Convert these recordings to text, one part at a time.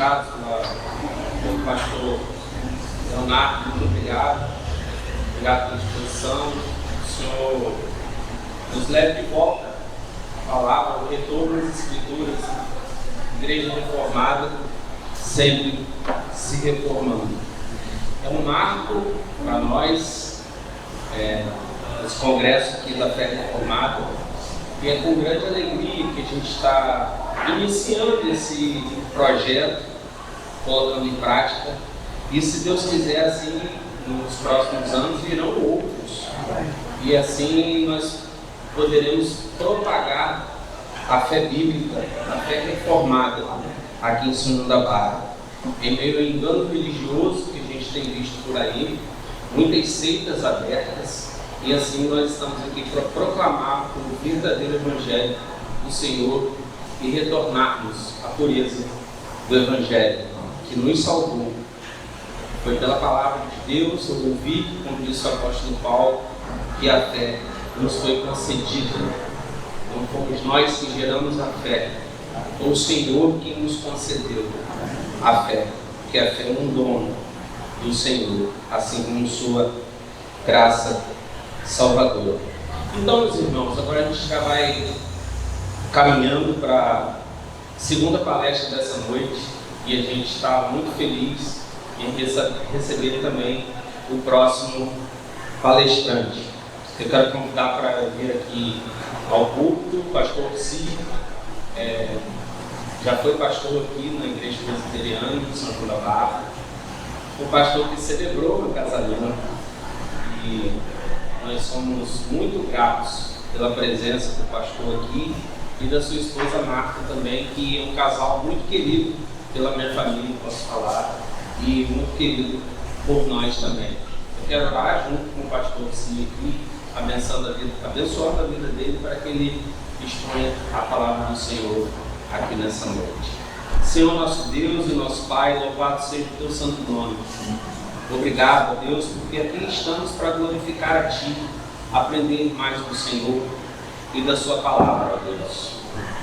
ministrados pelo pastor Leonardo. Muito obrigado. Obrigado pela disposição. O Senhor nos leve de volta a palavra, o retorno às Escrituras. Igreja reformada, sempre se reformando. É um marco para nós, esse congresso aqui da Fé Reformada, e é com grande alegria que a gente está iniciando esse projeto, colocando em prática, e se Deus quiser, assim, nos próximos anos virão outros, e assim nós poderemos propagar a fé bíblica, a fé reformada aqui em São João da Barra, em meio ao engano religioso que a gente tem visto por aí, muitas seitas abertas. E assim nós estamos aqui para proclamar o verdadeiro Evangelho do Senhor e retornarmos à pureza do Evangelho que nos salvou. Foi pela palavra de Deus, eu ouvi, como disse o apóstolo Paulo, que a fé nos foi concedida. Não fomos nós que geramos a fé, foi o Senhor que nos concedeu a fé, porque a fé é um dom do Senhor, assim como sua graça salvadora. Então, meus irmãos, agora a gente já vai caminhando para a segunda palestra dessa noite, e a gente está muito feliz em receber também o próximo palestrante. Eu quero convidar para vir aqui ao púlpito o pastor Ciro. Já foi pastor aqui na Igreja Presbiteriana de São João da Barra, o pastor que celebrou meu casamento, e nós somos muito gratos pela presença do pastor aqui e da sua esposa Marta também, que é um casal muito querido pela minha família, posso falar, e muito querido por nós também. Eu quero orar junto com o pastor Ciro aqui, abençoando a vida dele para que ele exponha a palavra do Senhor aqui nessa noite. Senhor nosso Deus e nosso Pai, louvado seja o teu santo nome. Obrigado, a Deus, porque aqui estamos para glorificar a Ti, aprender mais do Senhor e da Sua palavra, ó Deus.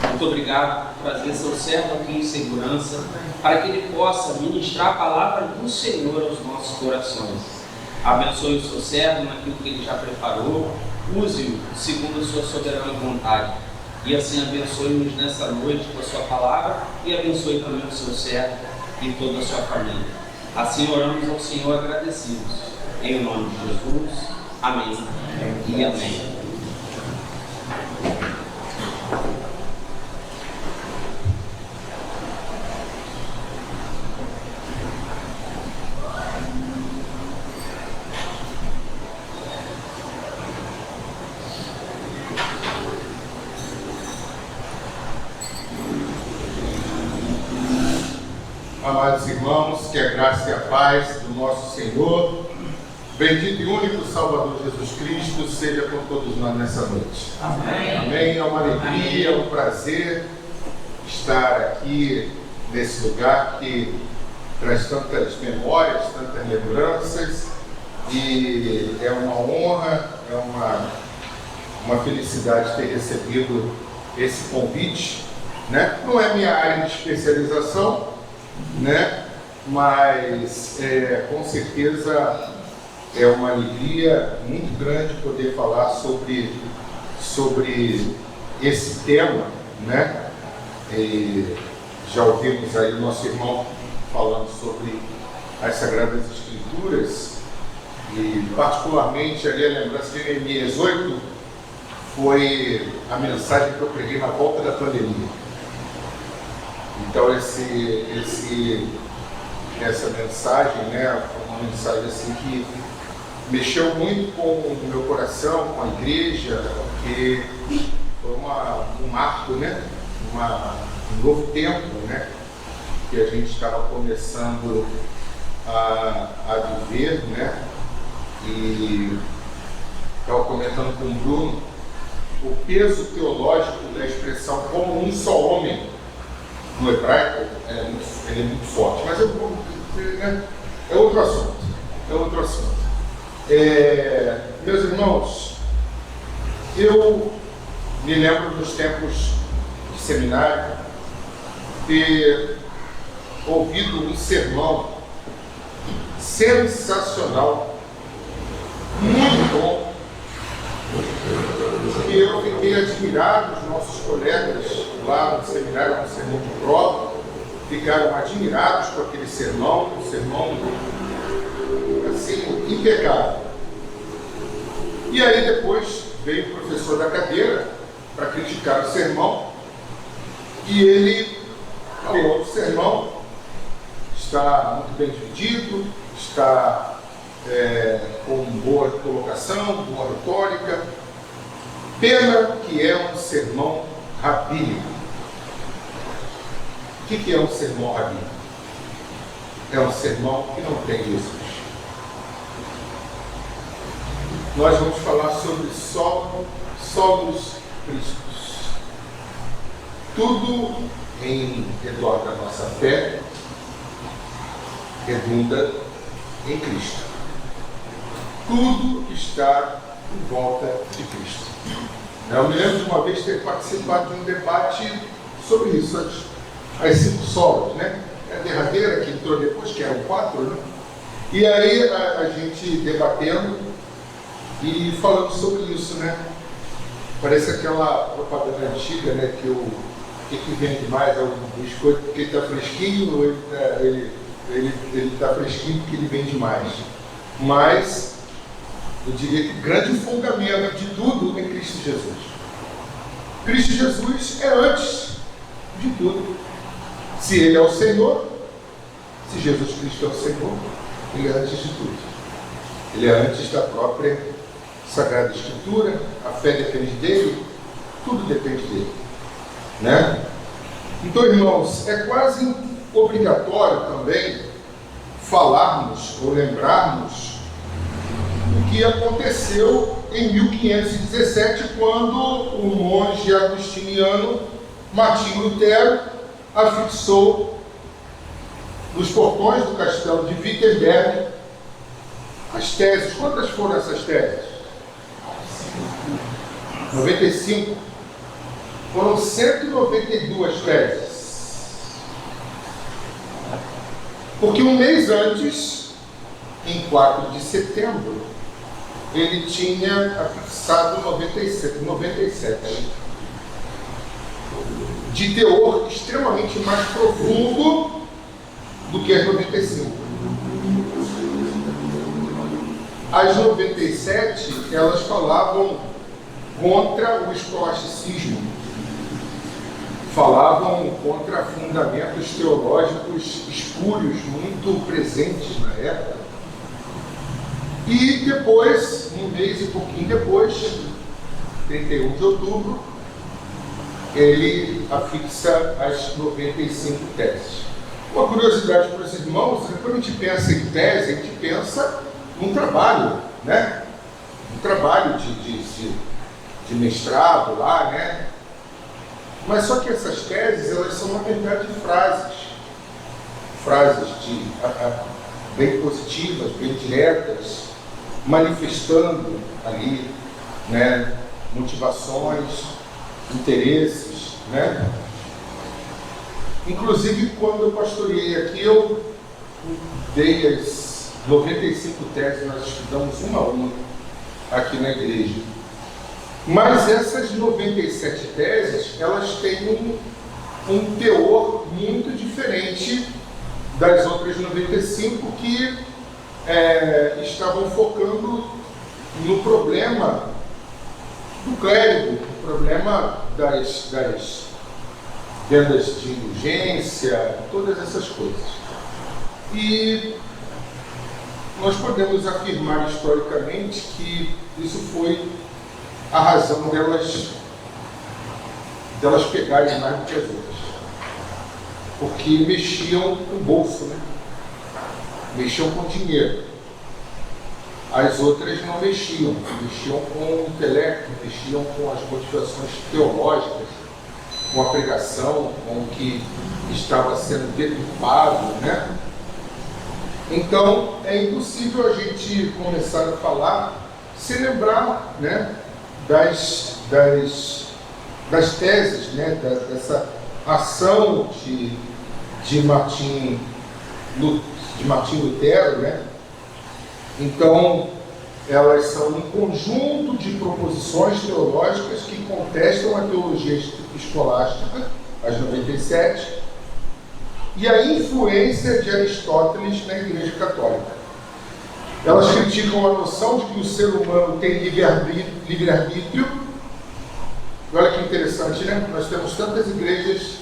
Muito obrigado por trazer seu servo aqui em segurança, para que ele possa ministrar a palavra do Senhor aos nossos corações. Abençoe o seu servo naquilo que ele já preparou, use-o segundo a sua soberana vontade. E assim abençoe-nos nessa noite com a sua palavra e abençoe também o seu servo e toda a sua família. Assim oramos ao Senhor agradecidos. Em nome de Jesus. Amém e amém. Amados irmãos, que a graça e a paz do nosso Senhor, bendito e único Salvador Jesus Cristo, seja com todos nós nessa noite. Amém. Amém. É uma alegria, é um prazer estar aqui nesse lugar que traz tantas memórias, tantas lembranças, e é uma honra, é uma felicidade ter recebido esse convite, né? Não é minha área de especialização, né? Mas com certeza é uma alegria muito grande poder falar sobre esse tema, né? Já ouvimos aí o nosso irmão falando sobre as Sagradas Escrituras, e particularmente ali a lembrança de Neemias 8 foi a mensagem que eu preguei na volta da pandemia. Então essa mensagem, né, foi uma mensagem assim que mexeu muito com o meu coração, com a igreja, porque foi um marco, né, um novo tempo, né, que a gente estava começando a viver, né, e estava comentando com o Bruno o peso teológico da expressão como um só homem no hebraico, ele é muito forte, mas é outro assunto. Meus irmãos, eu me lembro dos tempos de seminário, ter ouvido um sermão sensacional, muito bom, e eu fiquei admirado. Os nossos colegas lá no seminário, no sermão de prova, ficaram admirados com aquele sermão, um sermão assim, impecável. E aí depois veio o professor da cadeira para criticar o sermão, e ele falou: o sermão está muito bem dividido, está com boa colocação, boa retórica. Pena que é um sermão rabínico. O que é um sermão rabínico? É um sermão que não tem Jesus. Nós vamos falar sobre solos cristos. Tudo em redor da nossa fé redunda em Cristo. Tudo está em volta de Cristo. Eu me lembro de uma vez ter participado de um debate sobre isso, as 5 solas, né? A derradeira que entrou depois, que eram 4, né? E aí a gente debatendo e falando sobre isso, né? Parece aquela propaganda antiga, né? Que o que vende mais é o biscoito porque ele está fresquinho, ou ele está fresquinho porque ele vende mais. Mas eu diria que o grande fundamento de tudo é Cristo Jesus. Cristo Jesus é antes de tudo. Se Ele é o Senhor, se Jesus Cristo é o Senhor, Ele é antes de tudo. Ele é antes da própria Sagrada Escritura, a fé depende dEle, tudo depende dEle. Né? Então, irmãos, é quase obrigatório também falarmos ou lembrarmos o que aconteceu em 1517, quando o monge agustiniano Martinho Lutero afixou nos portões do castelo de Wittenberg as teses. Quantas foram essas teses? 95. Foram 192 teses. Porque um mês antes, em 4 de setembro, ele tinha afixado 97, de teor extremamente mais profundo do que as 95. As 97, elas falavam contra o escolasticismo, falavam contra fundamentos teológicos espúrios muito presentes na época. E depois, um mês e pouquinho depois, 31 de outubro, ele afixa as 95 teses. Uma curiosidade para os irmãos: quando a gente pensa em tese, a gente pensa num trabalho, né? Um trabalho de mestrado lá, né? Mas só que essas teses, elas são, na verdade, frases bem positivas, bem diretas, manifestando ali, né, motivações, interesses, né? Inclusive, quando eu pastoreei aqui, eu dei as 95 teses, nós estudamos uma a uma aqui na igreja. Mas essas 97 teses, elas têm um teor muito diferente das outras 95 que estavam focando no problema do clérigo, no problema das vendas de indulgência, todas essas coisas. E nós podemos afirmar historicamente que isso foi a razão delas pegarem mais do que as outras, porque mexiam com o bolso, né? Mexiam com o dinheiro. As outras não mexiam com o intelecto, mexiam com as motivações teológicas, com a pregação, com o que estava sendo deturpado, né? Então, é impossível a gente começar a falar sem lembrar, né, das teses, né, dessa ação de Martim Lutero, né? Então, elas são um conjunto de proposições teológicas que contestam a teologia escolástica, as 97, e a influência de Aristóteles na Igreja Católica. Elas criticam a noção de que o ser humano tem livre-arbítrio. Olha que interessante, né? Nós temos tantas igrejas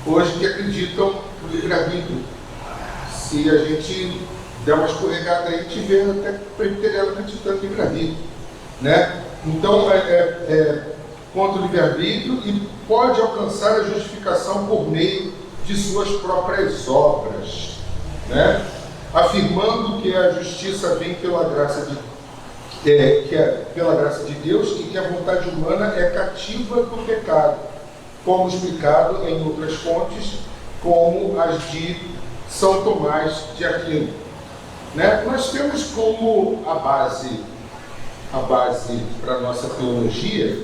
hoje que acreditam no livre-arbítrio. Se a gente der uma escorregada aí, a gente vê até presbiteriano acreditando no livre-arbítrio, né? Então, contra o livre-arbítrio e pode alcançar a justificação por meio de suas próprias obras, né? Afirmando que a justiça vem pela graça pela graça de Deus e que a vontade humana é cativa do pecado, como explicado em outras fontes, como as de São Tomás de Aquino, né? Nós temos como a base para a nossa teologia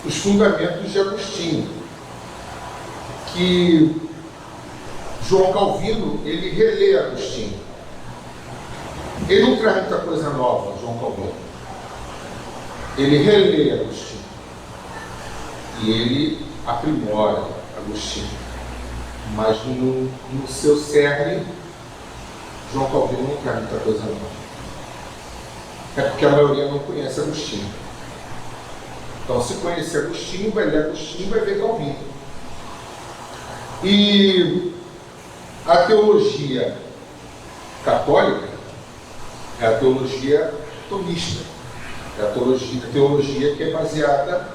os fundamentos de Agostinho, que João Calvino, ele relê Agostinho. Ele não traz muita coisa nova, João Calvino. Ele relê Agostinho. E ele aprimora Agostinho. Mas no seu cerne, João Calvino não traz muita coisa nova. É porque a maioria não conhece Agostinho. Então, se conhecer Agostinho, vai ler Agostinho e vai ver Calvino. E a teologia católica é a teologia tomista. É a teologia que é baseada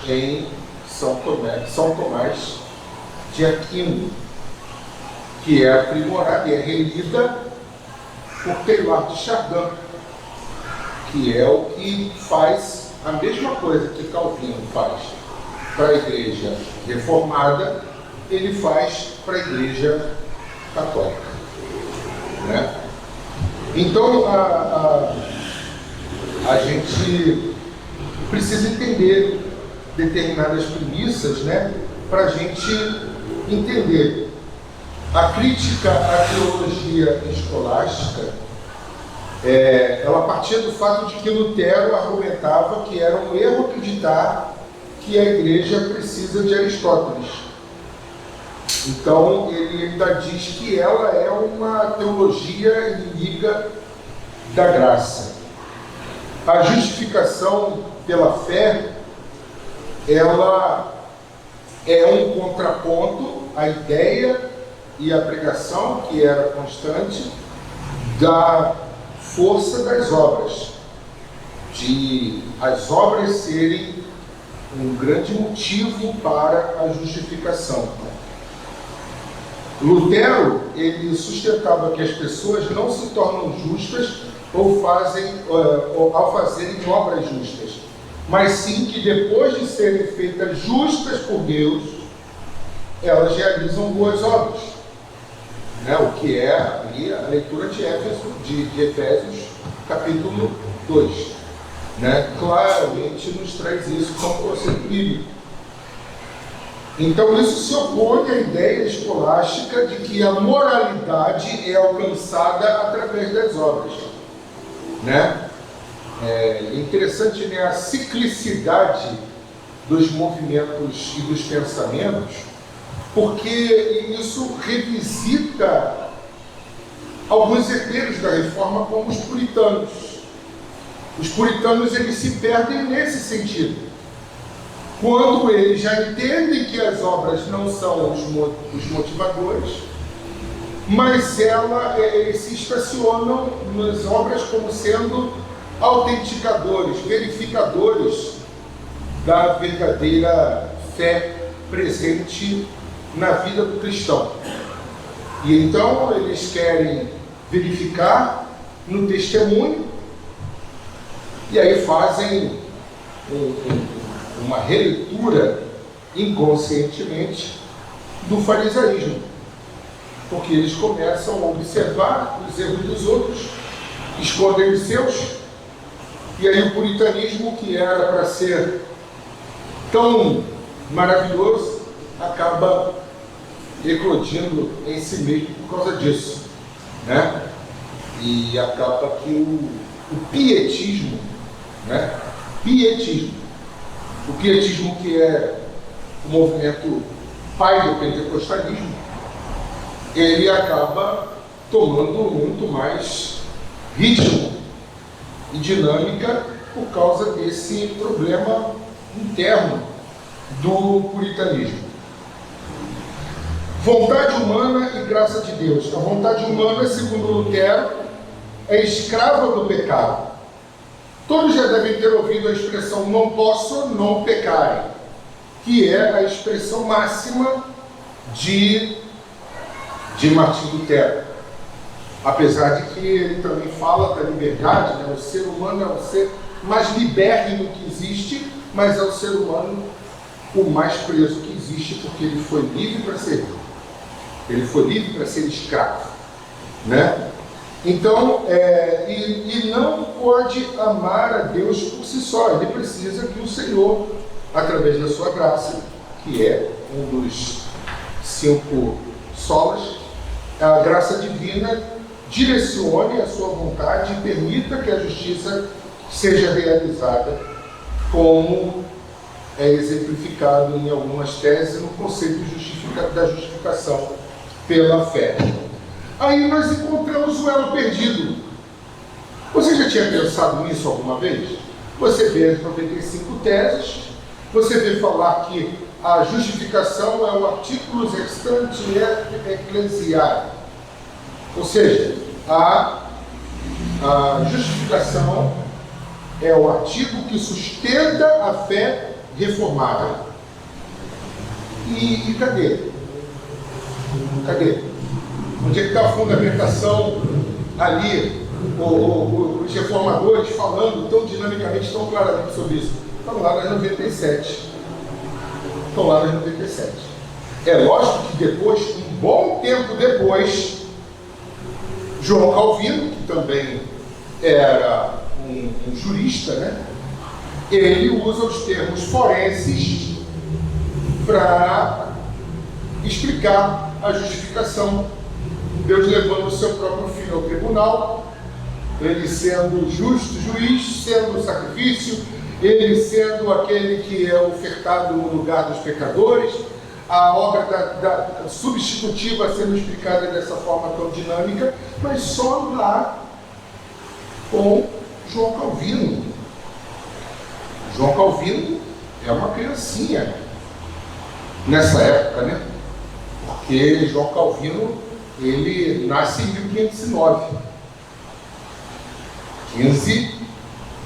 em São Tomás de Aquino, que é aprimorada e é relida por Teilhard de Chardin, que é o que faz a mesma coisa que Calvino faz para a Igreja Reformada, ele faz para a Igreja Católica, né? Então, a gente precisa entender determinadas premissas, né, para a gente entender. A crítica à teologia escolástica, ela partia do fato de que Lutero argumentava que era um erro acreditar que a Igreja precisa de Aristóteles. Então, ele ainda diz que ela é uma teologia inimiga da graça. A justificação pela fé, ela é um contraponto à ideia e à pregação, que era constante, da força das obras, de as obras serem um grande motivo para a justificação. Lutero, ele sustentava que as pessoas não se tornam justas ao fazerem obras justas, mas sim que depois de serem feitas justas por Deus, elas realizam boas obras, né? O que é ali a leitura de Efésios capítulo 2, né? Claramente nos traz isso como conceito bíblico. Então, isso se opõe à ideia escolástica de que a moralidade é alcançada através das obras, né? É interessante, né, a ciclicidade dos movimentos e dos pensamentos, porque isso revisita alguns herdeiros da Reforma, como os puritanos. Os puritanos, eles se perdem nesse sentido. Quando eles já entendem que as obras não são os motivadores, mas eles se estacionam nas obras como sendo autenticadores, verificadores da verdadeira fé presente na vida do cristão. E então eles querem verificar no testemunho, e aí fazem uma releitura inconscientemente do farisaísmo, porque eles começam a observar os erros dos outros, escondem os seus, e aí o puritanismo, que era para ser tão maravilhoso acaba eclodindo em si mesmo por causa disso, né? E acaba que o pietismo, né? O pietismo, que é o movimento pai do pentecostalismo, ele acaba tomando muito mais ritmo e dinâmica por causa desse problema interno do puritanismo. Vontade humana e graça de Deus. A vontade humana, segundo Lutero, é escrava do pecado. Todos já devem ter ouvido a expressão "não posso não pecar", que é a expressão máxima de Martim Lutero. Apesar de que ele também fala da liberdade, né? O ser humano é o ser mais libérrimo que existe, mas é o ser humano o mais preso que existe, porque ele foi livre para servir. Ele foi livre para ser escravo, né? Então, e não pode amar a Deus por si só. Ele precisa que o Senhor, através da sua graça, que é um dos 5 solas, a graça divina, direcione a sua vontade e permita que a justiça seja realizada, como é exemplificado em algumas teses no conceito da justificação pela fé. Aí nós encontramos o elo perdido. Você já tinha pensado nisso alguma vez? Você vê as 95 teses, você vê falar que a justificação é o articulus extanti ecclesiae, ou seja, a justificação é o artigo que sustenta a fé reformada. E cadê? Onde é que está a fundamentação ali? Os reformadores falando tão dinamicamente, tão claramente sobre isso. Estão lá nas 97. É lógico que depois, um bom tempo depois, João Calvino, que também era um jurista, né? Ele usa os termos forenses para explicar a justificação. Deus levando o seu próprio filho ao tribunal, ele sendo justo juiz, sendo sacrifício, ele sendo aquele que é ofertado no lugar dos pecadores, a obra da substitutiva sendo explicada dessa forma tão dinâmica, mas só lá com João Calvino. João Calvino é uma criancinha nessa época, né? Porque João Calvino, ele nasce em 1509, 15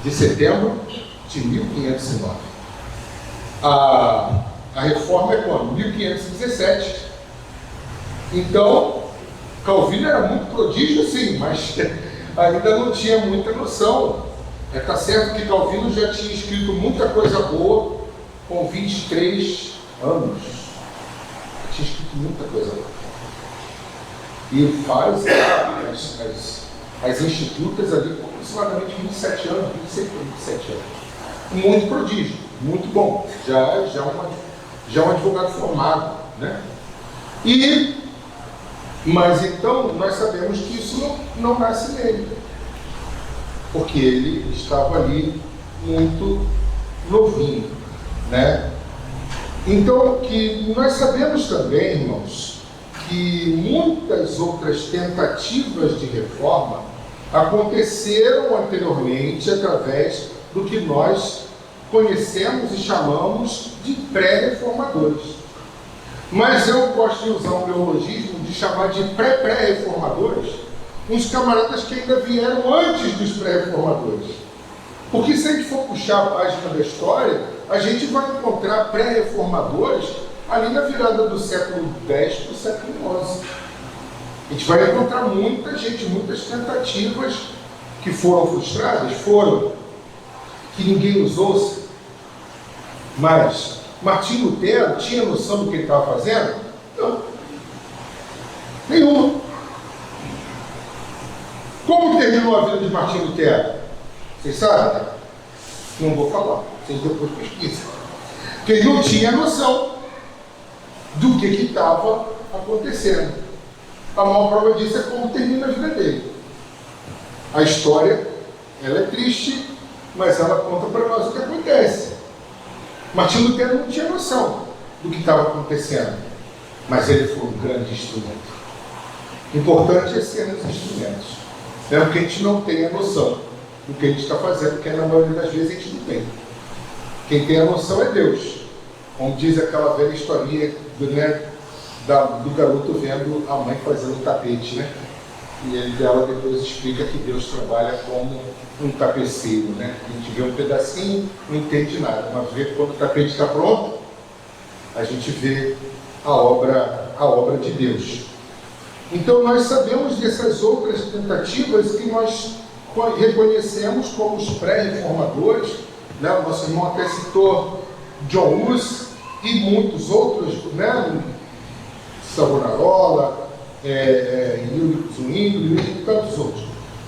de setembro de 1509. A reforma é quando? 1517. Então, Calvino era muito prodígio, sim, mas ainda não tinha muita noção. Está certo que Calvino já tinha escrito muita coisa boa com 23 anos. Tinha escrito muita coisa boa. E faz as institutas ali com aproximadamente 27 anos, 26 para 27 anos. Muito prodígio, muito bom. Já um advogado formado, né? Mas então nós sabemos que isso não nasce nele, porque ele estava ali muito novinho, né? Então, que nós sabemos também, irmãos, que muitas outras tentativas de reforma aconteceram anteriormente através do que nós conhecemos e chamamos de pré-reformadores. Mas eu gosto de usar um neologismo de chamar de pré-reformadores uns camaradas que ainda vieram antes dos pré-reformadores. Porque se a gente for puxar a página da história, a gente vai encontrar pré-reformadores ali na virada do século X para o século XI. A gente vai encontrar muita gente, muitas tentativas que foram frustradas, que ninguém os ouça. Mas Martim Lutero tinha noção do que ele estava fazendo? Não. Nenhuma. Como terminou a vida de Martim Lutero? Vocês sabem? Não vou falar. Vocês depois pesquisam. Porque ele não tinha noção do que estava acontecendo. A maior prova disso é como termina a vida dele. A história, ela é triste, mas ela conta para nós o que acontece. Martim Lutero não tinha noção do que estava acontecendo, mas ele foi um grande instrumento. Importante é ser nos instrumentos, né? Porque a gente não tem a noção do que a gente está fazendo, porque na maioria das vezes a gente não tem. Quem tem a noção é Deus. Como diz aquela velha historinha do garoto vendo a mãe fazendo o tapete, né? E ela depois explica que Deus trabalha como um tapeceiro, né? A gente vê um pedacinho, não entende nada, mas vê quando o tapete está pronto, a gente vê a obra de Deus. Então nós sabemos dessas outras tentativas que nós reconhecemos como os pré-reformadores, né? O nosso irmão até citou John Hus e muitos outros, né? Savonarola, Ulrich Zwingli e tantos outros.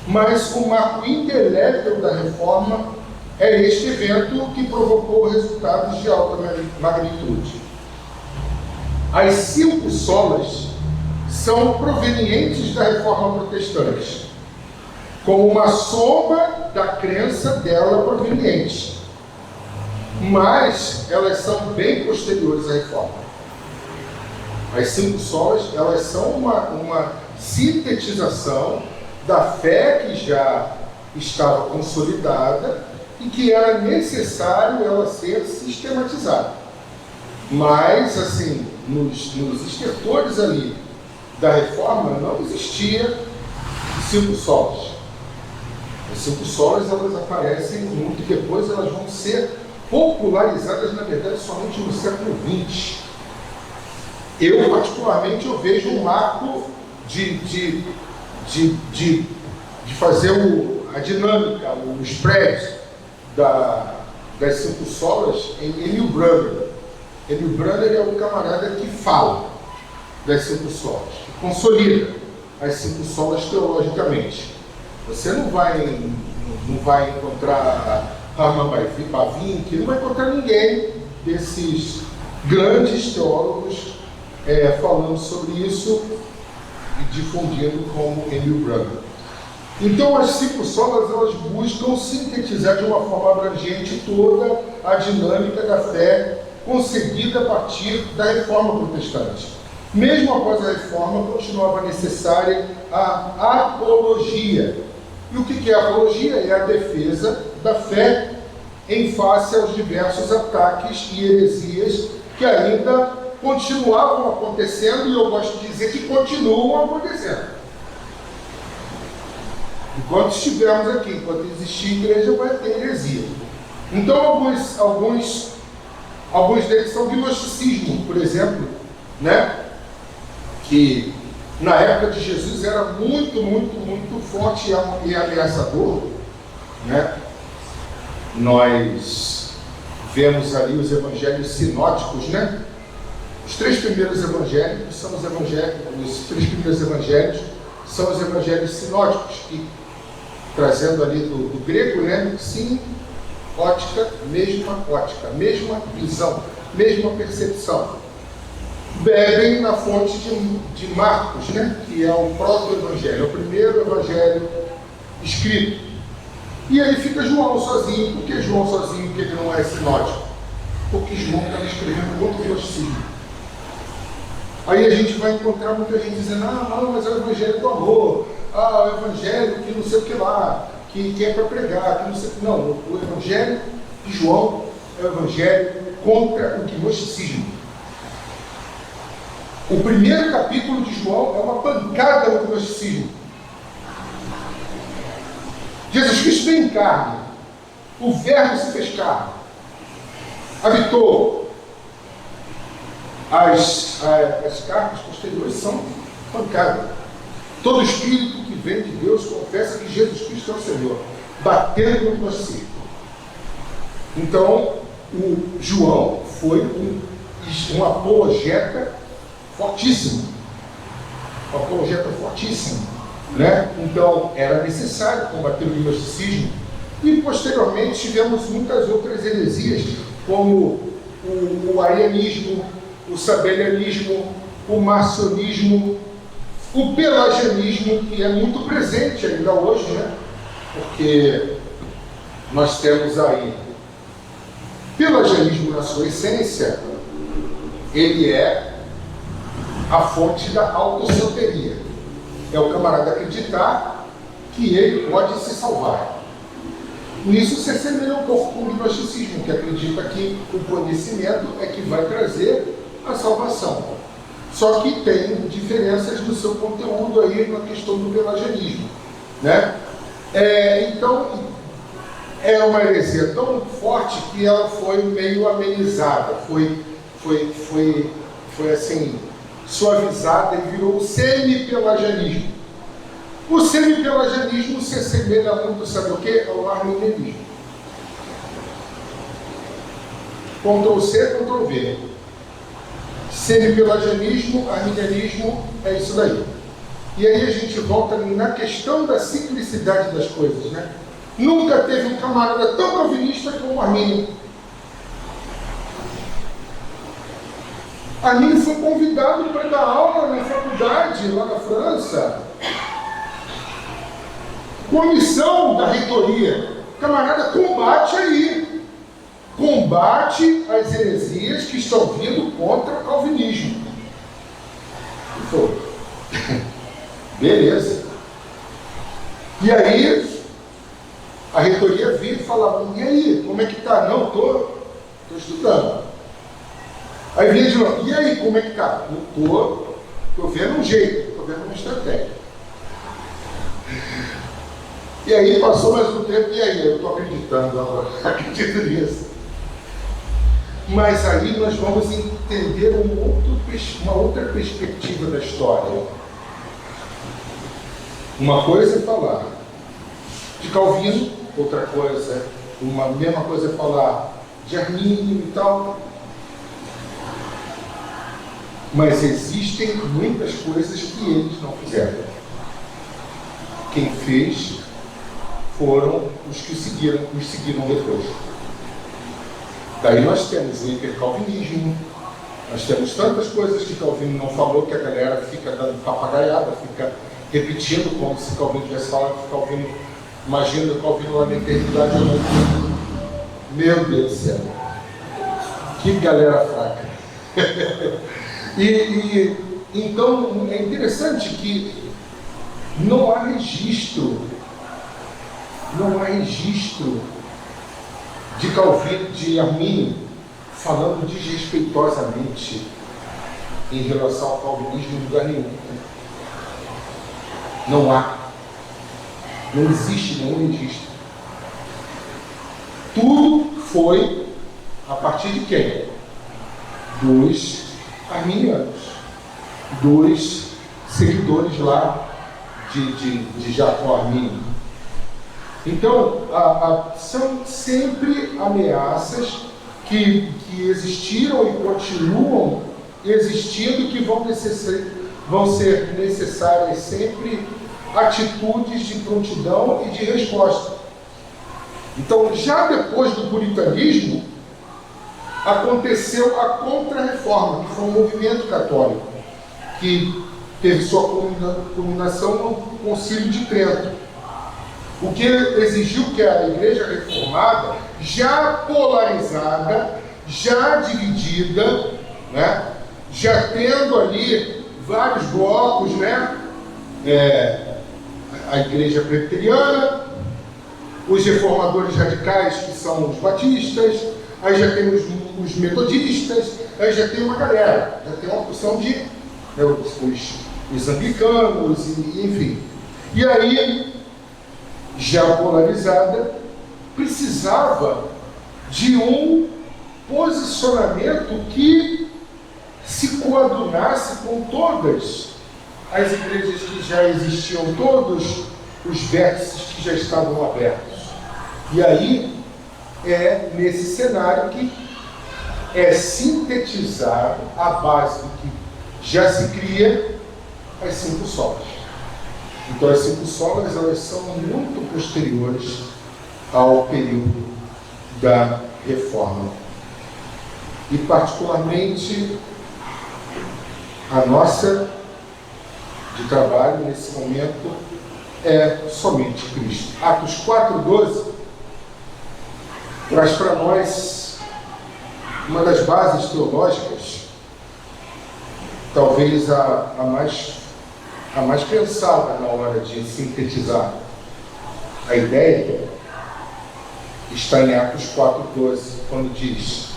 Mas o marco indelével da reforma é este evento que provocou resultados de alta magnitude. As 5 solas são provenientes da reforma protestante, como uma soma da crença dela proveniente, mas elas são bem posteriores à reforma. As 5 solas, elas são uma sintetização da fé que já estava consolidada e que era necessário ela ser sistematizada. Mas, assim, nos estertores ali da reforma não existia 5 solas. As 5 solas, elas aparecem muito depois, elas vão ser popularizadas, na verdade, somente no século XX. Eu, particularmente, eu vejo um marco de fazer a dinâmica, o spread das 5 solas em Emil Brunner. Emil Brunner é o camarada que fala das 5 solas, que consolida as 5 solas teologicamente. Você não vai encontrar Hermann Bavinck, não vai encontrar ninguém desses grandes teólogos falando sobre isso e difundindo como Emil Brunner. Então as 5 solas, elas buscam sintetizar de uma forma abrangente toda a dinâmica da fé concebida a partir da reforma protestante. Mesmo após a reforma, continuava necessária a apologia. E o que é a apologia? É a defesa da fé em face aos diversos ataques e heresias que ainda continuavam acontecendo, e eu gosto de dizer que continuam acontecendo. Enquanto estivermos aqui, enquanto existir igreja, vai ter heresia. Então, alguns deles são gnosticismo, por exemplo, né? Que na época de Jesus era muito, muito, muito forte e ameaçador, né? Nós vemos ali os evangelhos sinóticos, né? Os 3 primeiros evangelhos são os 3 primeiros evangelhos são os evangelhos sinóticos, que, trazendo ali do grego, né? Sim, ótica, mesma visão, mesma percepção. Bebem na fonte de Marcos, né? Que é o proto-evangelho, é o primeiro evangelho escrito. E aí fica João sozinho. Por que João sozinho? Porque ele não é sinótico? Porque João estava escrevendo contra o gnosticismo. Aí a gente vai encontrar muita gente dizendo: não, mas é o evangelho do amor, é o evangelho que não sei o que lá, que é para pregar, que não sei o que. Não, o evangelho de João é o evangelho contra o gnosticismo. O primeiro capítulo de João é uma pancada no gnosticismo. Jesus Cristo veio em carne, o Verbo se fez carne, habitou. As cartas posteriores são pancadas. Todo espírito que vem de Deus confessa que Jesus Cristo é o Senhor, batendo no gnosticismo. Então, o João foi um apologeta fortíssimo. Um apologeta fortíssimo, né? Então, era necessário combater o gnosticismo. E, posteriormente, tivemos muitas outras heresias, como o arianismo, o sabelianismo, o marcionismo, o pelagianismo, que é muito presente ainda hoje, né? Porque nós temos aí pelagianismo na sua essência, ele é a fonte da autossoteria. É o camarada acreditar que ele pode se salvar. Nisso se assemelha um pouco com o gnosticismo, que acredita que o conhecimento é que vai trazer a salvação. Só que tem diferenças no seu conteúdo aí na questão do pelagianismo, né? Então, é uma heresia tão forte que ela foi meio amenizada, foi assim, suavizada e virou o semi-pelagianismo. O semi-pelagianismo se assemelha muito, sabe o quê? Ao arminianismo. Ctrl+C, Ctrl+V. Semi-pelagianismo, arminianismo, é isso daí. E aí a gente volta na questão da ciclicidade das coisas, né? Nunca teve um camarada tão calvinista como o Armínio. Armínio foi convidado para dar aula na faculdade, lá na França. Comissão da reitoria. Camarada, combate aí. Combate as heresias que estão vindo contra o calvinismo. E foi. Beleza. E aí, a reitoria vinha e falava, e aí, como é que tá? Não, estou estudando. Aí vinha de novo, e aí, como é que tá? Estou vendo um jeito, estou vendo uma estratégia. E aí passou mais um tempo, e aí, eu estou acreditando agora, acredito nisso. Mas aí nós vamos entender uma outra perspectiva da história. Uma coisa é falar de Calvino, outra coisa, uma mesma coisa é falar de Armínio e tal. Mas existem muitas coisas que eles não fizeram. Quem fez foram os que os seguiram depois. Daí nós temos o hipercalvinismo, nós temos tantas coisas que Calvino não falou que a galera fica dando papagaiada, fica repetindo como se Calvino tivesse falado que Calvino, imagina Calvino lá na eternidade. Meu Deus do céu, que galera fraca. Então é interessante que não há registro de Calvino, de Armínio, falando desrespeitosamente em relação ao calvinismo em lugar nenhum. Não há. Não existe nenhum registro. Tudo foi a partir de quem? Dos arminianos, dos seguidores lá de Jacó Armínio. Então, são sempre ameaças que existiram e continuam existindo, que vão ser necessárias sempre atitudes de prontidão e de resposta. Então, já depois do puritanismo, aconteceu a Contra-Reforma, que foi um movimento católico, que teve sua culminação no Concílio de Trento. O que exigiu que a Igreja Reformada, já polarizada, já dividida, né, já tendo ali vários blocos, né, a Igreja Presbiteriana, os reformadores radicais, que são os batistas, aí já tem os metodistas, aí já tem uma galera, já tem uma porção de os anglicanos, enfim. E aí, já polarizada, precisava de um posicionamento que se coadunasse com todas as igrejas que já existiam, todos os vértices que já estavam abertos. E aí, é nesse cenário que é sintetizar a base do que já se cria as 5 solas. Então as 5 solas, elas são muito posteriores ao período da Reforma. e particularmente a nossa de trabalho nesse momento é somente Cristo. Atos 4:12 traz para nós uma das bases teológicas, talvez a mais pensada na hora de sintetizar a ideia, está em Atos 4:12, quando diz: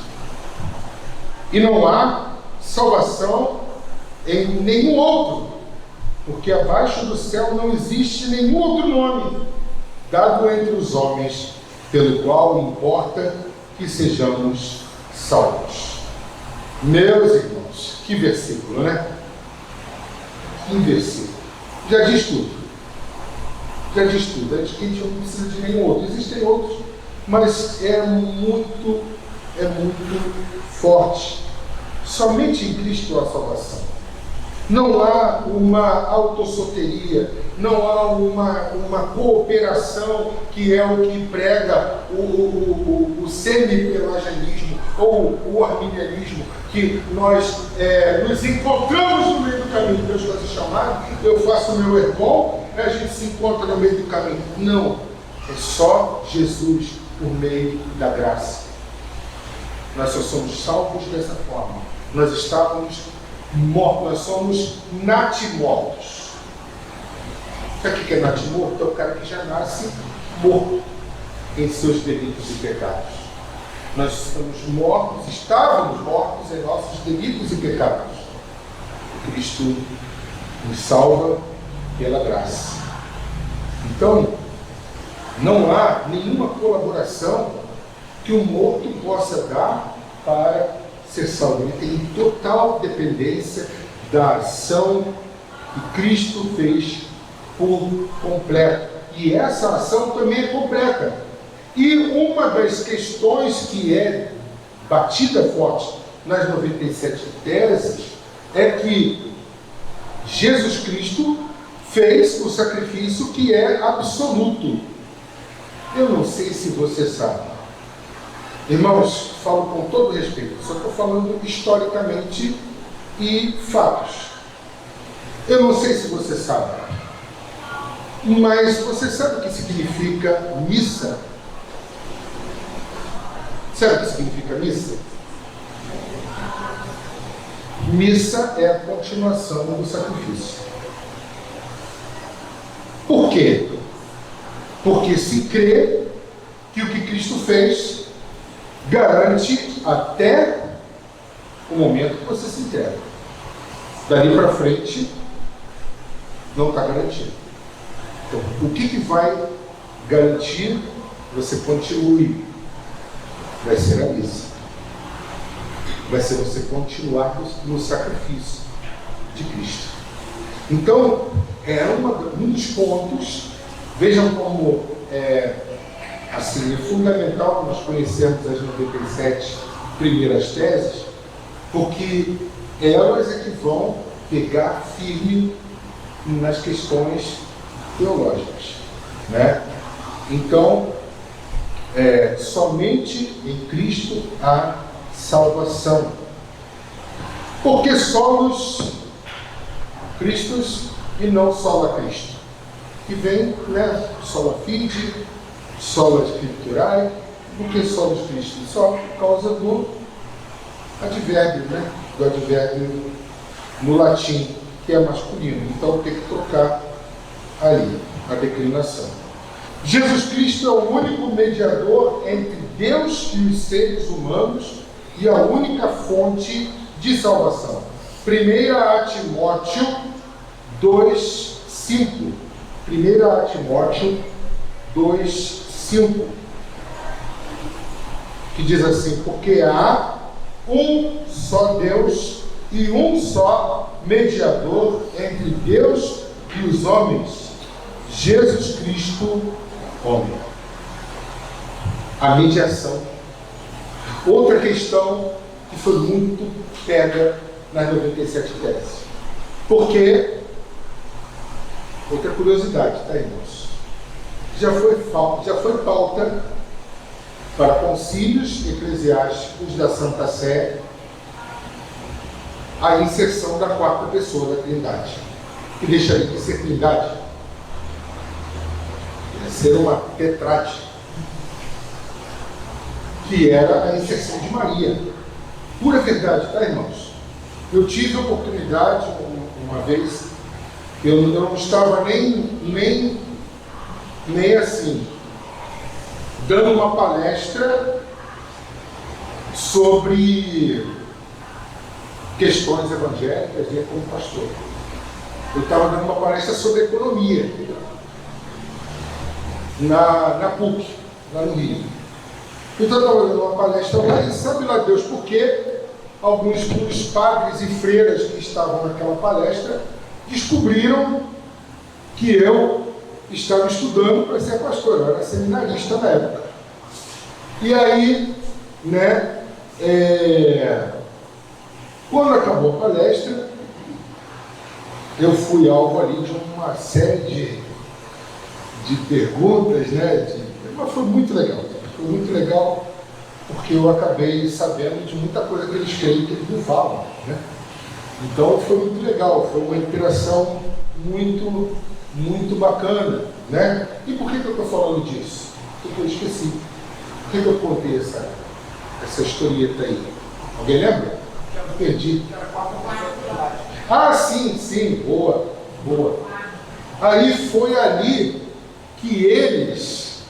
e não há salvação em nenhum outro, porque abaixo do céu não existe nenhum outro nome dado entre os homens, pelo qual importa que sejamos salvos. Meus irmãos, que versículo, né? Que versículo. Já diz tudo. Já diz tudo. A gente não precisa de nenhum outro. Existem outros, mas é muito forte. Somente em Cristo há salvação. Não há uma autossoteria, não há uma cooperação, que é o que prega o semi-pelagianismo ou o arminianismo, que nós nos encontramos no meio do caminho. Deus vai se chamar, eu faço o meu irmão, a gente se encontra no meio do caminho. Não, é só Jesus por meio da graça. Nós só somos salvos dessa forma. Nós estávamos mortos, nós somos natimortos. Sabe o que é natimorto? É o cara que já nasce morto em seus delitos e pecados. Nós estávamos mortos em nossos delitos e pecados. Cristo nos salva pela graça. Então, não há nenhuma colaboração que um morto possa dar para ser salvo. Ele tem total dependência da ação que Cristo fez por completo. E essa ação também é completa. E uma das questões que é batida forte nas 97 teses é que Jesus Cristo fez o sacrifício que é absoluto. Eu não sei se você sabe. Irmãos, falo com todo respeito, só estou falando historicamente e fatos. Eu não sei se você sabe, mas você sabe o que significa missa? Sabe o que significa missa? Missa é a continuação do sacrifício. Por quê? Porque se crê que o que Cristo fez garante até o momento que você se entrega. Dali para frente, não está garantido. Então, o que vai garantir que você continue? Vai ser a missa. Vai ser você continuar no sacrifício de Cristo. Então, é um dos pontos. Vejam como assim, é fundamental que nós conhecermos as 97 primeiras teses, porque elas é que vão pegar firme nas questões teológicas, né? Então, somente em Cristo há salvação, porque somos Cristos e não sola Cristo, que vem, né, sola fide, sola scripturae. Por que sola Cristo? Só por causa do advérbio, né, do advérbio no latim, que é masculino, então tem que trocar ali a declinação. Jesus Cristo é o único mediador entre Deus e os seres humanos e a única fonte de salvação. 1 Timóteo 2:5. 1 Timóteo 2:5, que diz assim: porque há um só Deus e um só mediador entre Deus e os homens, Jesus Cristo, homem. A mediação. Outra questão que foi muito pega nas 97 teses. Porque, outra curiosidade, tá, irmãos? Já foi pauta para concílios eclesiásticos da Santa Sé a inserção da quarta pessoa da Trindade, que deixaria de ser Trindade, ia ser uma tetrade, que era a inserção de Maria. Pura verdade, tá, irmãos? Eu tive a oportunidade, uma vez, eu não estava nem assim, dando uma palestra sobre questões evangélicas, como pastor. Eu estava dando uma palestra sobre economia na PUC, lá no Rio. Então eu estava dando uma palestra lá e sabe lá Deus por quê? Alguns dos padres e freiras que estavam naquela palestra descobriram que eu estava estudando para ser pastor, eu era seminarista na época. E aí, né, quando acabou a palestra, eu fui alvo ali de uma série de perguntas, né, mas foi muito legal, porque eu acabei sabendo de muita coisa que eles creem que eles não falam, né? Então foi muito legal, foi uma interação muito bacana, né? E por que eu estou falando disso? Porque eu esqueci. Por que eu contei essa historieta aí? Alguém lembra? Eu perdi. Ah, sim, boa. Aí foi ali que eles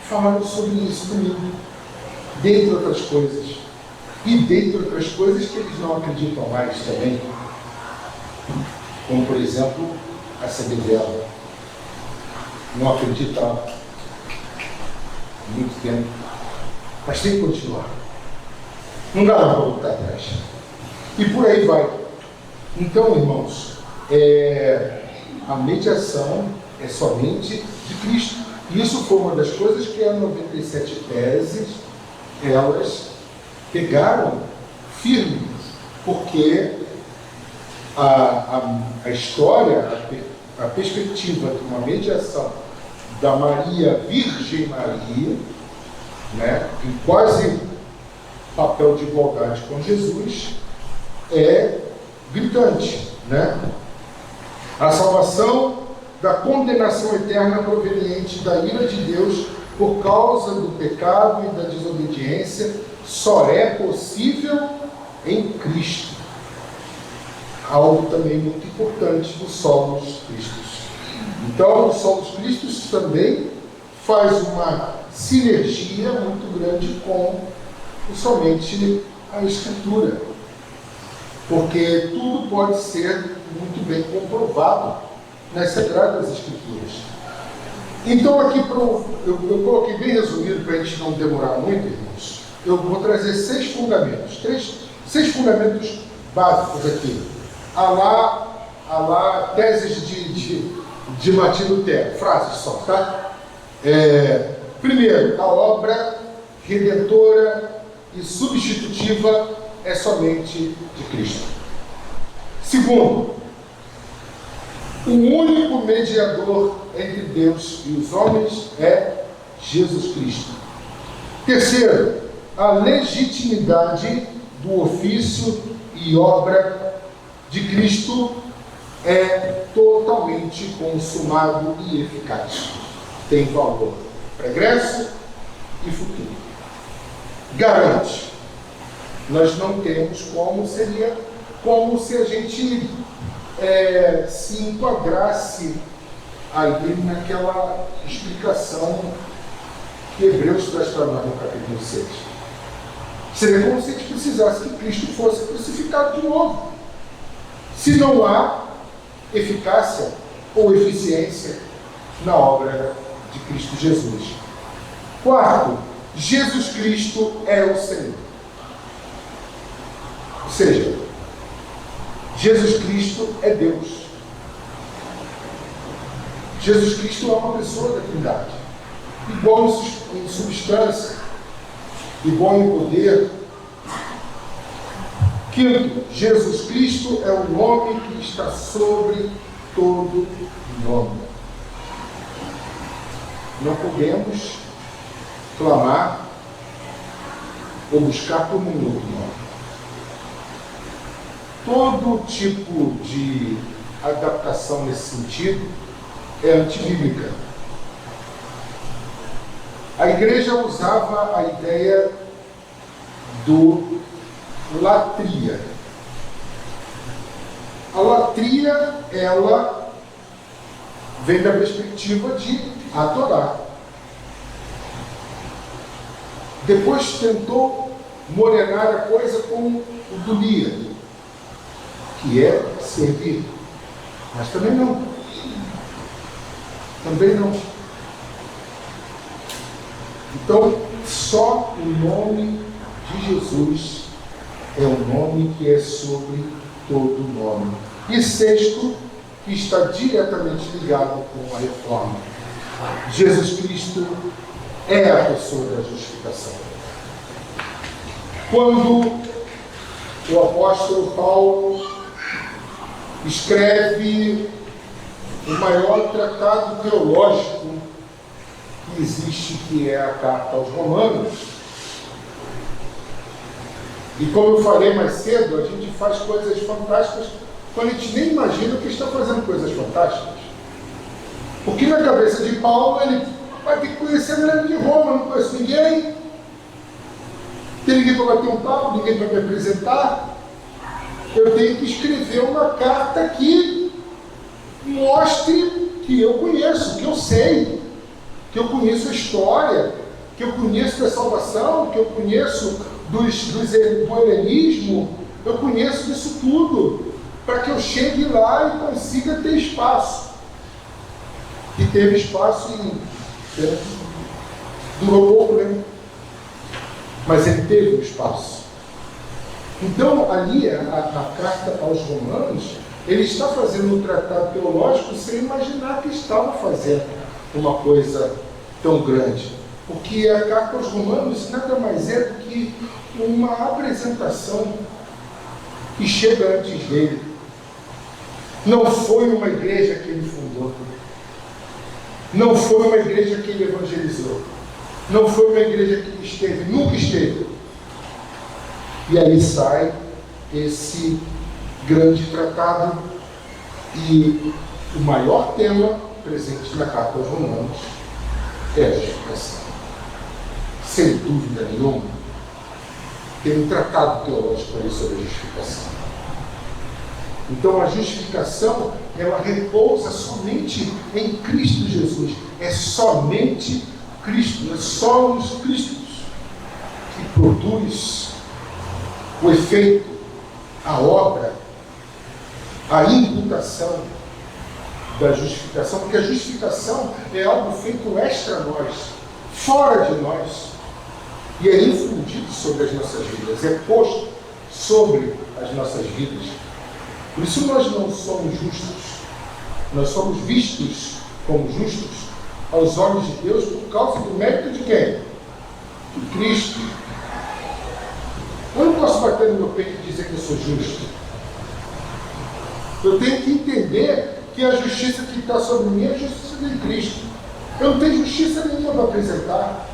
falaram sobre isso comigo. Dentre outras coisas. E dentre outras coisas que eles não acreditam mais também. Como, por exemplo, a CBDela. Não acreditava. Muito tempo. Mas tem que continuar. Não dá para voltar atrás. E por aí vai. Então, irmãos, a mediação é somente de Cristo. E isso foi uma das coisas que as 97 teses, elas pegaram firme, porque a história, a perspectiva de uma mediação da Maria, Virgem Maria, né, em quase papel de igualdade com Jesus, é gritante, né? A salvação da condenação eterna proveniente da ira de Deus por causa do pecado e da desobediência só é possível em Cristo. Algo também muito importante do Solos Christus. Então, o Solos Christus também faz uma sinergia muito grande com somente a Escritura, porque tudo pode ser muito bem comprovado nas Sagradas Escrituras. Então aqui, eu coloquei bem resumido para a gente não demorar muito, irmãos. Eu vou trazer 6 fundamentos, 6 fundamentos básicos aqui. A lá teses de Martim Lutero, frases só, tá? Primeiro, a obra redentora e substitutiva é somente de Cristo. Segundo, o único mediador entre Deus e os homens é Jesus Cristo. Terceiro, a legitimidade do ofício e obra de Cristo é totalmente consumado e eficaz. Tem valor pregresso e futuro. Garante. Nós não temos como se a gente se enquadrasse ali naquela explicação que Hebreus traz para nós no capítulo 6. Seria como se a gente precisasse que Cristo fosse crucificado de novo. Se não há eficácia ou eficiência na obra de Cristo Jesus. Quarto, Jesus Cristo é o Senhor. Ou seja, Jesus Cristo é Deus. Jesus Cristo é uma pessoa da Trindade, igual em substância, igual em poder. Quinto, Jesus Cristo é o nome que está sobre todo nome. Não podemos clamar ou buscar por um outro nome. Todo tipo de adaptação nesse sentido é antibíblica. A igreja usava a ideia do latria. A latria, ela vem da perspectiva de adorar. Depois tentou morenar a coisa com o dulia, que é servir. Mas também não. Também não. Então, só o nome de Jesus é o nome que é sobre todo nome. E sexto, que está diretamente ligado com a reforma. Jesus Cristo é a pessoa da justificação. Quando o apóstolo Paulo escreve o maior tratado teológico que existe, que é a Carta aos Romanos, e como eu falei mais cedo, a gente faz coisas fantásticas quando a gente nem imagina que está fazendo coisas fantásticas. Porque na cabeça de Paulo, ele vai ter que conhecer a galera de Roma, não conheço ninguém, tem ninguém para bater um papo, ninguém para me apresentar. Eu tenho que escrever uma carta que mostre que eu conheço, que eu sei, que eu conheço a história, que eu conheço da salvação, que eu conheço do helenismo, eu conheço disso tudo, para que eu chegue lá e consiga ter espaço. E teve espaço e durou pouco, né? Mas ele teve o espaço. Então, ali, a carta aos Romanos, ele está fazendo um tratado teológico sem imaginar que estava fazendo uma coisa tão grande. Porque a carta aos Romanos nada mais é do que uma apresentação que chega antes dele. Não foi uma igreja que ele fundou. Não foi uma igreja que ele evangelizou. Não foi uma igreja que esteve, nunca esteve. E aí sai esse grande tratado. E o maior tema presente na carta aos Romanos é a justificação. Sem dúvida nenhuma, tem um tratado teológico aí sobre a justificação. Então a justificação, ela repousa somente em Cristo Jesus. É somente Cristo, é só os Cristos que produz o efeito, a obra, a imputação da justificação, porque a justificação é algo feito extra nós, fora de nós, e é infundido sobre as nossas vidas, é posto sobre as nossas vidas. Por isso nós não somos justos, nós somos vistos como justos aos olhos de Deus por causa do mérito de quem? De Cristo. Eu não posso bater no meu peito e dizer que eu sou justo. Eu tenho que entender que a justiça que está sobre mim é a justiça de Cristo. Eu não tenho justiça nenhuma para apresentar.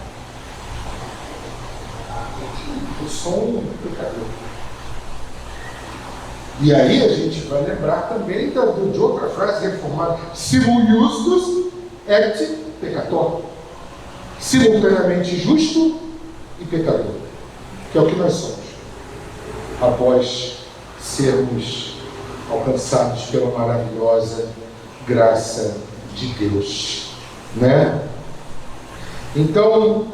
Eu sou um pecador. E aí a gente vai lembrar também de outra frase reformada: simul justus et peccator. Simultaneamente justo e pecador. Que é o que nós somos, após sermos alcançados pela maravilhosa graça de Deus, né? Então,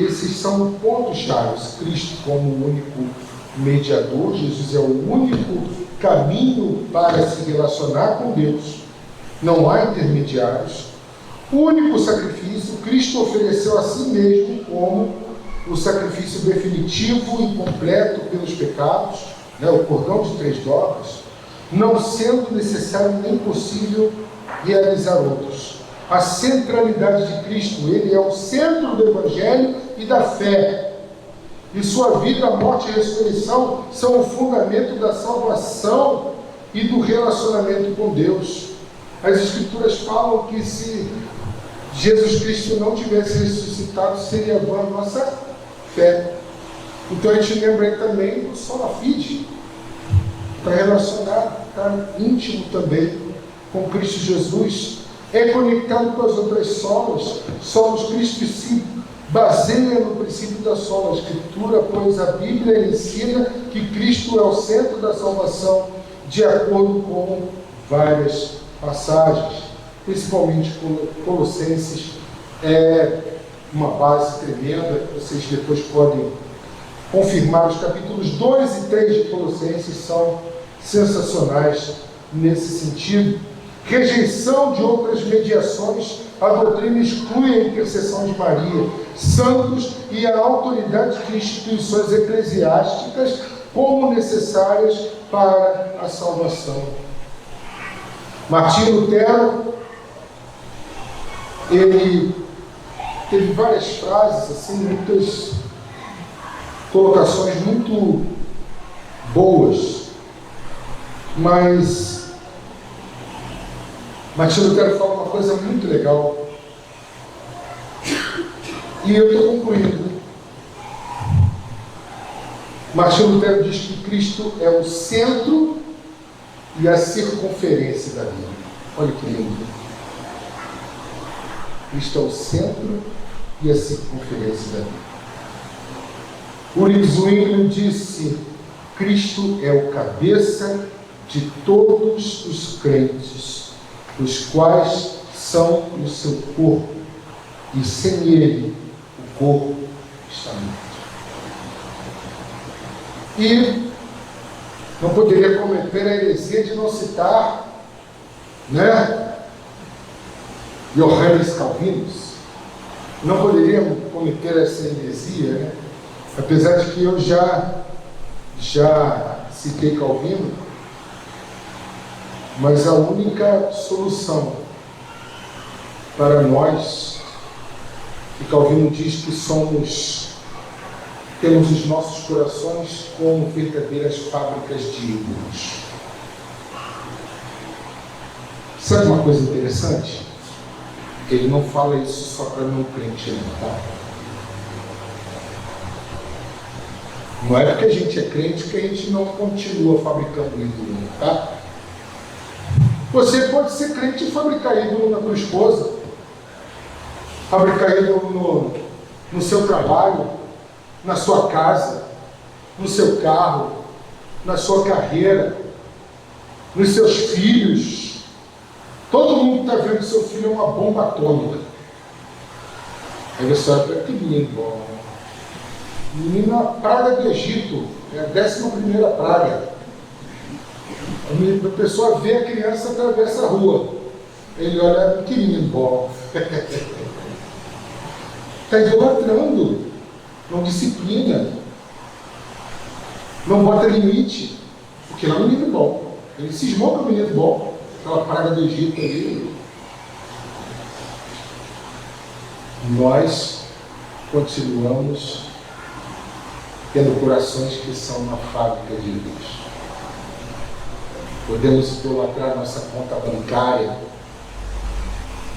esses são pontos-chave. Cristo como o único mediador, Jesus é o único caminho para se relacionar com Deus, não há intermediários. O único sacrifício, Cristo ofereceu a si mesmo como o sacrifício definitivo e completo pelos pecados, né, o cordão de 3 dobras, não sendo necessário nem possível realizar outros. A centralidade de Cristo, ele é o centro do Evangelho e da fé. E sua vida, morte e ressurreição são o fundamento da salvação e do relacionamento com Deus. As Escrituras falam que se Jesus Cristo não tivesse ressuscitado, seria vã a nossa fé. Então a gente lembra aí também do sola fide, está relacionado, está íntimo também com Cristo Jesus, é conectado com as outras solas. Cristo se baseia no princípio da sola Escritura, pois a Bíblia ensina que Cristo é o centro da salvação, de acordo com várias passagens, principalmente Colossenses, é uma base tremenda, vocês depois podem confirmar. Os capítulos 2 e 3 de Colossenses são sensacionais nesse sentido. Rejeição de outras mediações, a doutrina exclui a intercessão de Maria, santos e a autoridade de instituições eclesiásticas como necessárias para a salvação. Martinho Lutero, ele teve várias frases, assim, muitas colocações muito boas, mas Martinho Lutero fala uma coisa muito legal, e eu estou concluindo. Martinho Lutero diz que Cristo é o centro e a circunferência da Bíblia. Olha que lindo. Cristo é o centro e a circunferência da Bíblia. Ulrich Zwingli disse: Cristo é o cabeça de todos os crentes, os quais são o seu corpo, e sem ele o corpo está morto. E não poderia cometer a heresia de não citar, Johannes Calvinus. Não poderia cometer essa heresia, apesar de que eu já citei Calvino, mas a única solução para nós, que Calvino diz que temos os nossos corações como verdadeiras fábricas de ídolos. Sabe uma coisa interessante? Ele não fala isso só para não crente, tá? Não é porque a gente é crente que a gente não continua fabricando ídolo, tá? Você pode ser crente e fabricar ídolo na tua esposa, fabricar ídolo no seu trabalho, na sua casa, no seu carro, na sua carreira, nos seus filhos. Todo mundo está vendo que seu filho é uma bomba atômica. Aí você olha, que menino bom. Menina praga do Egito, é a 11ª praga. A pessoa vê a criança, atravessa a rua. Ele olha, que menino bom. Está idolatrando. Não disciplina, não bota limite, porque ele é um menino bom. Ele cismou com o menino bom, aquela praga do Egito ali. Nós continuamos tendo corações que são uma fábrica de ídolos. Podemos idolatrar nossa conta bancária,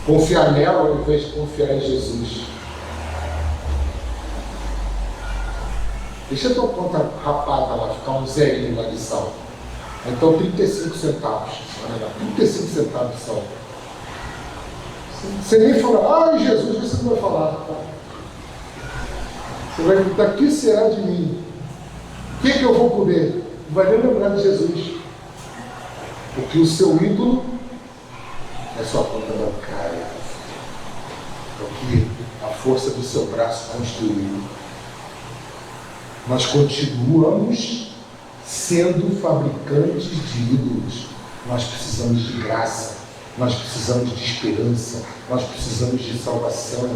confiar nela ao invés de confiar em Jesus. Deixa a tua conta rapada lá, ficar um zerinho lá de sal. Então 35 centavos. Olha lá, 35 centavos de sal. Você nem fala, ai Jesus, você não vai falar. Tá? Você vai perguntar, o que será de mim? O que eu vou comer? Não vai nem lembrar de Jesus. Porque o seu ídolo é sua conta bancária. É o que a força do seu braço construiu. Nós continuamos sendo fabricantes de ídolos. Nós precisamos de graça, nós precisamos de esperança, nós precisamos de salvação,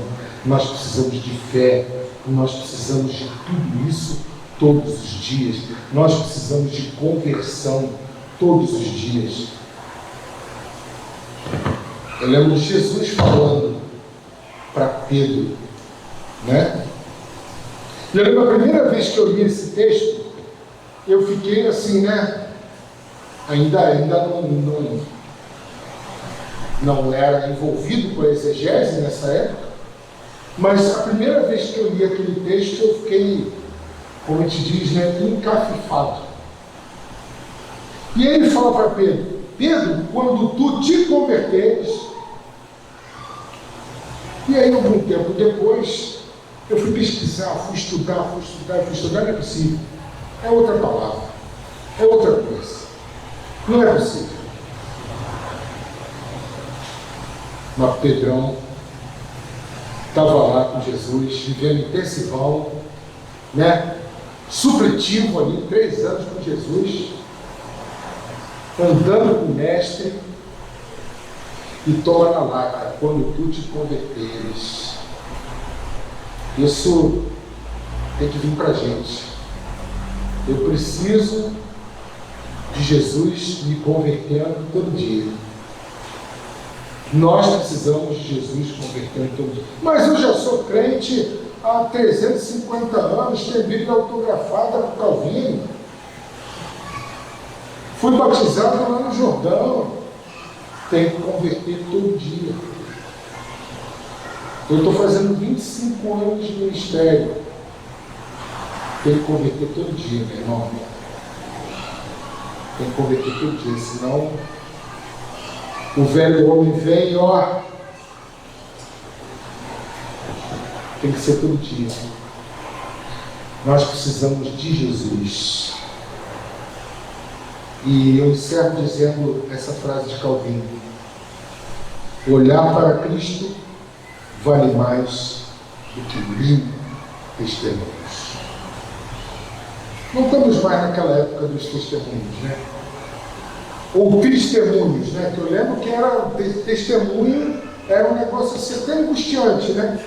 nós precisamos de fé, nós precisamos de tudo isso todos os dias. Nós precisamos de conversão todos os dias. Eu lembro de Jesus falando para Pedro, Eu lembro a primeira vez que eu li esse texto, eu fiquei assim, ainda não era envolvido com a exegese nessa época, Mas a primeira vez que eu li aquele texto, eu fiquei, como a gente diz, né, encafifado. E aí ele fala para Pedro: Pedro, quando tu te converteres. E aí, algum tempo depois, eu fui pesquisar, fui estudar, não é possível. É outra palavra, é outra coisa. Não é possível. Mas Pedrão estava lá com Jesus, vivendo intensivão, né? Supletivo ali, 3 anos com Jesus, andando com o mestre, e toma na lata: quando tu te converteres. Isso tem que vir para a gente. Eu preciso de Jesus me convertendo todo dia. Nós precisamos de Jesus convertendo todo dia. Mas eu já sou crente há 350 anos, tenho Bíblia autografada por Calvino. Fui batizado lá no Jordão. Tenho que converter todo dia. Eu estou fazendo 25 anos de ministério. Tenho que converter todo dia, meu irmão. Tenho que converter todo dia, senão o velho homem vem, ó. Tem que ser todo dia. Nós precisamos de Jesus. E eu encerro dizendo essa frase de Calvino: olhar para Cristo vale mais do que 1000 testemunhos. Não estamos mais naquela época dos testemunhos, né? Ou testemunhos, né? Que eu lembro que era testemunho, era um negócio assim até angustiante, né?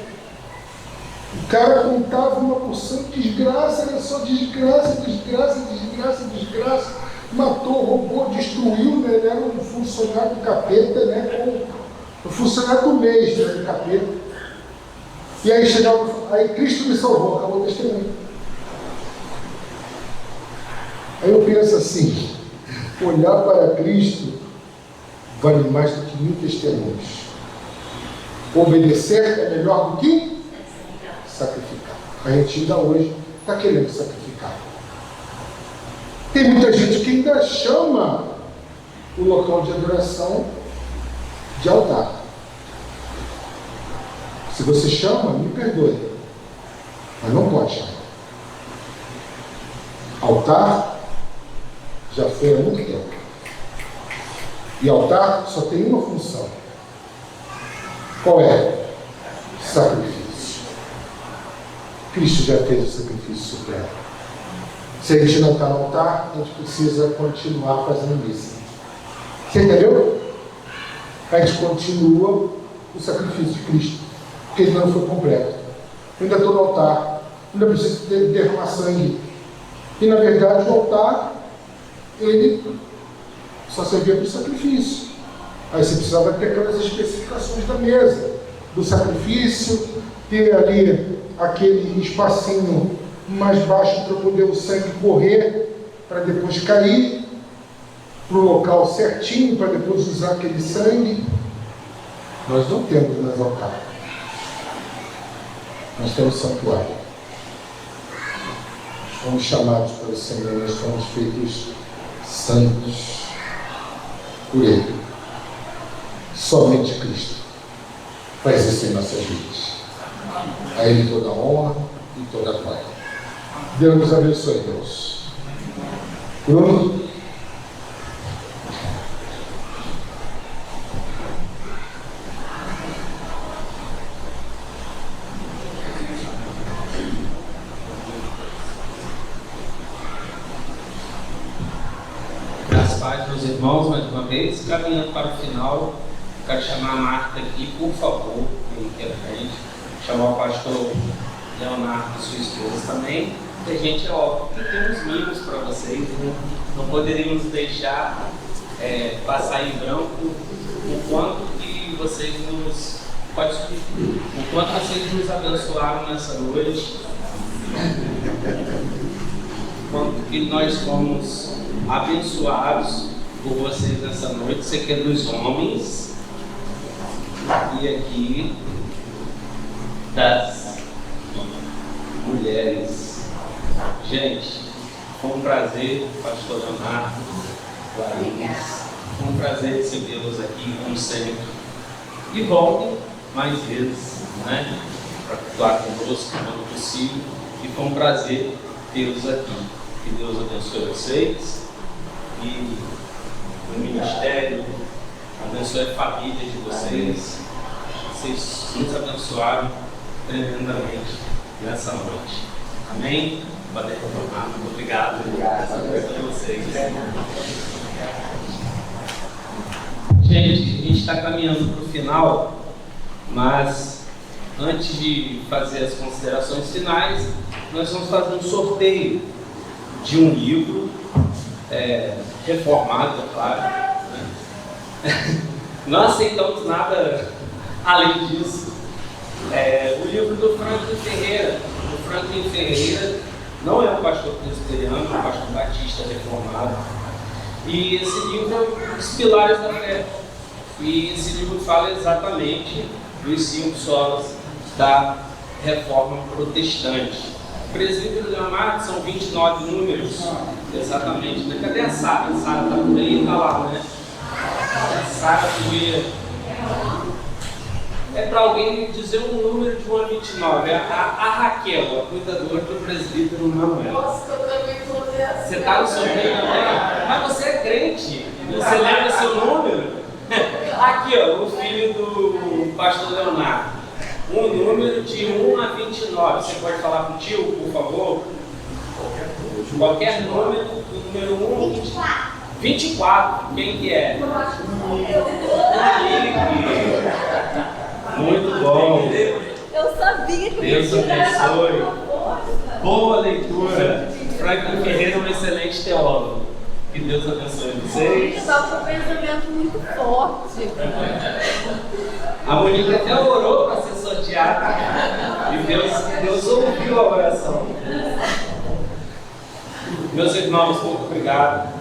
O cara contava uma porção de desgraça, era só desgraça, desgraça, desgraça, desgraça. Matou, roubou, destruiu, né? Ele era um funcionário do capeta, né? O funcionário do mês, né? Do capeta. E aí chegava, aí Cristo me salvou, acabou o testemunho. Aí eu penso assim: olhar para Cristo vale mais do que 1000 testemunhos. Obedecer é melhor do que sacrificar. A gente ainda hoje está querendo sacrificar. Tem muita gente que ainda chama o local de adoração de altar. Se você chama, me perdoe, mas não pode chamar. Altar já foi há muito tempo. E altar só tem uma função. Qual é? Sacrifício. Cristo já fez o sacrifício supremo. Se a gente não está no altar, a gente precisa continuar fazendo missa. Você entendeu? A gente continua o sacrifício de Cristo, porque ele não foi completo. Eu ainda estou no altar, ainda preciso derramar sangue. E na verdade o altar, ele só servia para o sacrifício. Aí você precisava ter aquelas especificações da mesa, do sacrifício, ter ali aquele espacinho mais baixo para poder o sangue correr, para depois cair para o local certinho, para depois usar aquele sangue. Nós não temos mais altar. Nós temos santuário. Fomos chamados pelo Senhor, nós fomos feitos santos por Ele. Somente Cristo faz isso em nossas vidas. A Ele toda a honra e toda a glória. Deus nos abençoe, Deus. Bruno. Graças a Deus, meus irmãos, mais uma vez, caminhando para o final, quero chamar a Marta aqui, por favor, aqui à frente, chamar o pastor Leonardo e sua esposa também. E a gente, ó, tem uns mimos para vocês, né? Não poderíamos deixar passar em branco o quanto que vocês nos abençoaram nessa noite, quanto que nós fomos abençoados por vocês nessa noite. Você que é dos homens, e aqui das mulheres. Gente, foi um prazer, pastor Leonardo, Clarice. Foi um prazer recebê-los aqui, como sempre. E voltem mais vezes, né? Para atuar conosco quando possível. E foi um prazer tê-los aqui. Que Deus abençoe vocês e o ministério, abençoe a família de vocês. Vocês nos abençoaram tremendamente nessa noite. Amém? Muito obrigado. Obrigado a vocês. Gente, a gente está caminhando para o final, mas antes de fazer as considerações finais, nós vamos fazer um sorteio de um livro reformado, é claro. Né? Não aceitamos nada além disso. O livro do Franklin Ferreira. O Franklin Ferreira não é um pastor presbiteriano, é um pastor batista reformado. E esse livro é Os Pilares da Fé. E esse livro fala exatamente dos 5 solas da Reforma Protestante. O presbítero Leonardo são 29 números, exatamente. Cadê a Sara? A Sara está por aí, está lá, né? A Sara podia... É para alguém dizer um número de 1 a 29. A Raquel, a cuidadora do presbítero Manuel. Nossa, eu também estou assim. Você está no sorteio também? Mas você é crente. Você lembra seu número? Aqui, ó, o filho do pastor Leonardo. Um número de 1 a 29. Você pode falar com o tio, por favor? Qualquer número, do número 1. 24. Quem que é? Muito bom. Eu sabia que Deus abençoe. Boa leitura. Franklin Ferreira é um excelente teólogo. Que Deus abençoe vocês. Está com um pensamento muito forte. A Mônica até orou para ser sorteada. E Deus ouviu a oração. Meus irmãos, muito obrigado.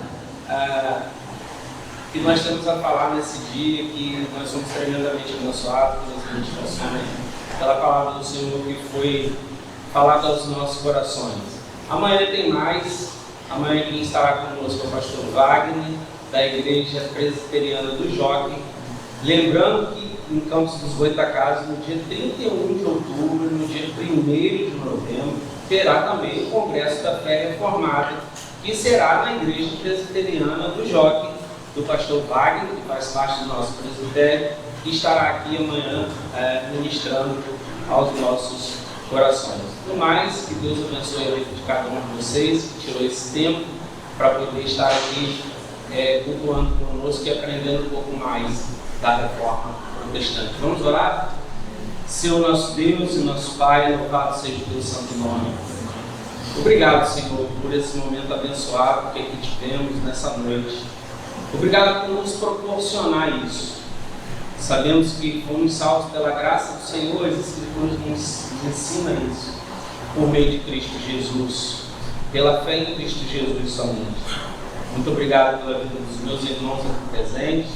Que nós temos a falar nesse dia, que nós somos tremendamente abençoados pelas meditações, pela palavra do Senhor que foi falada aos nossos corações. Amanhã tem mais. Amanhã quem estará conosco é o pastor Wagner, da Igreja Presbiteriana do Jockey. Lembrando que em Campos dos Goitacazes, no dia 31 de outubro, no dia 1º de novembro, terá também o Congresso da Fé Reformada, que será na Igreja Presbiteriana do Jockey, do pastor Wagner, que faz parte do nosso presbitério, que estará aqui amanhã ministrando aos nossos corações. No mais, que Deus abençoe a vida de cada um de vocês que tirou esse tempo para poder estar aqui cultuando conosco e aprendendo um pouco mais da Reforma Protestante. Vamos orar? Senhor nosso Deus e nosso Pai, louvado seja o teu santo nome. Obrigado, Senhor, por esse momento abençoado que aqui tivemos nessa noite. Obrigado por nos proporcionar isso. Sabemos que fomos salvos pela graça do Senhor, as Escrituras nos ensinam isso, por meio de Cristo Jesus, pela fé em Cristo Jesus somente. Muito obrigado pela vida dos meus irmãos aqui presentes,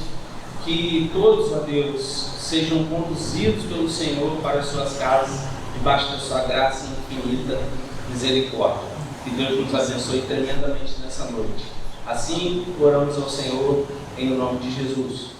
que todos, ó Deus, sejam conduzidos pelo Senhor para as suas casas, debaixo da sua graça e infinita misericórdia. Que Deus nos abençoe tremendamente nessa noite. Assim, oramos ao Senhor em nome de Jesus.